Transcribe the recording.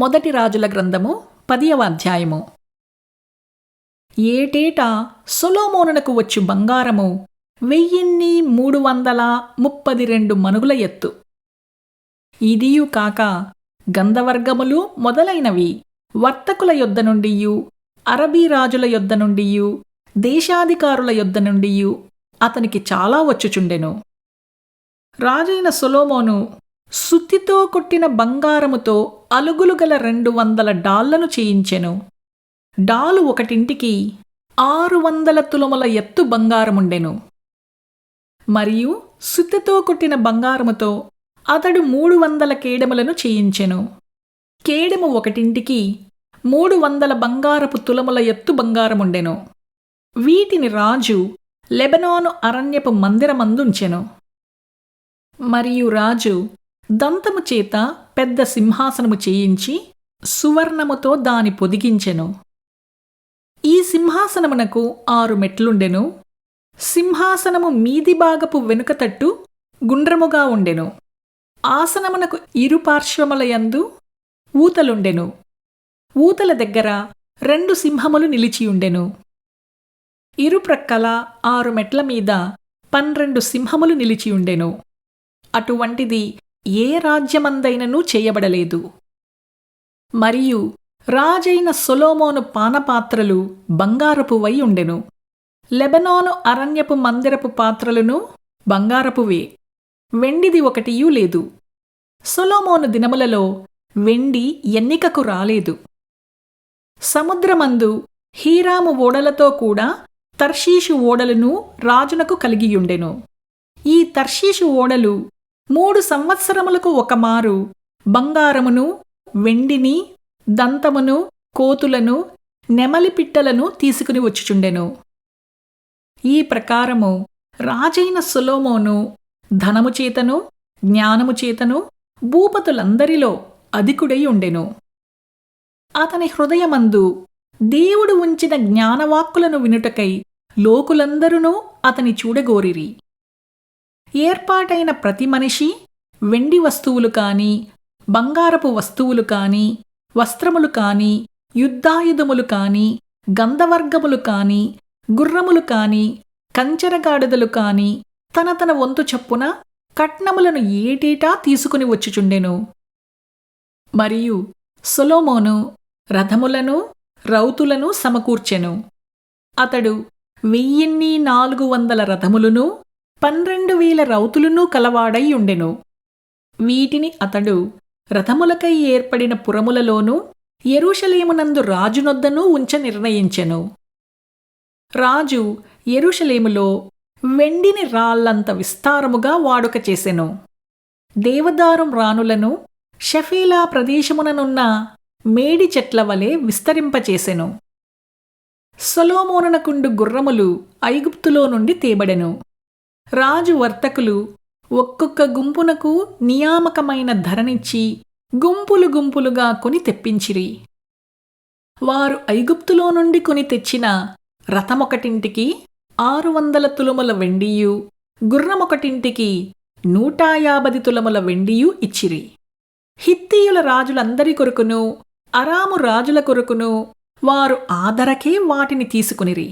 మొదటి రాజుల గ్రంథము 10వ అధ్యాయము. ఏటేటా సొలొమోనునకు వచ్చు బంగారము 1332 మనుగుల ఎత్తు. ఇదియు కాక గంధవర్గములు మొదలైనవి వర్తకుల యొద్ద నుండియు, అరబీ రాజుల యొద్ద నుండియు, దేశాధికారుల యొద్ద నుండియు అతనికి చాలా వచ్చుచుండెను. రాజైన సొలొమోను సుత్తితో కొట్టిన బంగారముతో అలుగులు గల 200 డాళ్లను చేయించెను. డాలు ఒకటింటికి 600 తులముల ఎత్తు బంగారముండెను. మరియు సుత్తితో కొట్టిన బంగారముతో అతడు 300 కేడెములను చేయించెను. కేడెము ఒకటింటికి 300 బంగారపు తులముల ఎత్తు బంగారముండెను. వీటిని రాజు లెబనోను అరణ్యపు మందిరమందుంచెను. మరియు రాజు దంతము చేత పెద్ద సింహాసనము చేయించి సువర్ణముతో దాని పొదిగించెను. ఈ సింహాసనమునకు 6 మెట్లుండెను. సింహాసనము మీది భాగపు వెనుక తట్టు గుండ్రముగా ఉండెను. ఆసనమునకు ఇరుపార్శ్వములయందు ఊతలుండెను. ఊతల దగ్గర 2 సింహములు నిలిచియుండెను. ఇరుప్రక్కల 6 మెట్ల మీద 12 సింహములు నిలిచియుండెను. అటువంటిది ఏ రాజ్యమందైనను చేయబడలేదు. మరియు రాజైన సొలొమోను పానపాత్రలు బంగారపువై ఉండెను. లెబనోను అరణ్యపు మందిరపు పాత్రలను బంగారపువే, వెండిది ఒకటియూ లేదు. సొలొమోను దినములలో వెండి ఎన్నికకు రాలేదు. సముద్రమందు హీరాము ఓడలతో కూడా తర్షీషు ఓడలను రాజునకు కలిగియుండెను. ఈ తర్షీషు ఓడలు 3 సంవత్సరములకు ఒకమారు బంగారమును, వెండిని, దంతమును, కోతులను, నెమలిపిట్టలను తీసుకుని వచ్చుచుండెను. ఈ ప్రకారము రాజైన సొలొమోను ధనము చేతను, జ్ఞానము చేతను భూపతులందరిలో అధికుడై ఉండెను. అతని హృదయమందు దేవుడు ఉంచిన జ్ఞానవాక్కులను వినుటకై లోకులందరూ అతని చూడగోరిరి. ఏర్పాటైన ప్రతి మనిషి వెండి వస్తువులు కాని, బంగారపు వస్తువులు కాని, వస్త్రములు కాని, యుద్ధాయుధములు కాని, గంధవర్గములు కాని, గుర్రములు కాని, కంచెరగాడిదలు కాని తన తన వంతు చొప్పున కట్నములను ఏటేటా తీసుకుని వచ్చుచుండెను. మరియు సొలొమోను రథములను, రౌతులను సమకూర్చెను. అతడు 1400 రథములను, 12,000 రౌతులను కలవాడై ఉండెను. వీటిని అతడు రథములకై ఏర్పడిన పురములలోనూ యెరూషలేమునందు రాజునొద్దనూ ఉంచ నిర్ణయించెను. రాజు యెరూషలేములో వెండిని రాళ్లంత విస్తారముగా వాడుక చేసెను. దేవదారు రాణులను షెఫేలా ప్రదేశముననున్న మేడి చెట్ల వలె విస్తరింపచేసెను. సొలొమోనునకుండు గుర్రములు ఐగుప్తులో నుండి తేబడెను. రాజు వర్తకులు ఒక్కొక్క గుంపునకు నియామకమైన ధరనిచ్చి గుంపులు గుంపులుగా కొని తెప్పించిరి. వారు ఐగుప్తులో నుండి కొని తెచ్చిన రథమొకటింటికి 600 తులముల వెండియు, గుర్రమొకటింటికి 150 తులముల వెండియు ఇచ్చిరి. హిత్తీయుల రాజులందరి కొరకును, అరాము రాజుల కొరకును వారు ఆ ధరకే వాటిని తీసుకునిరి.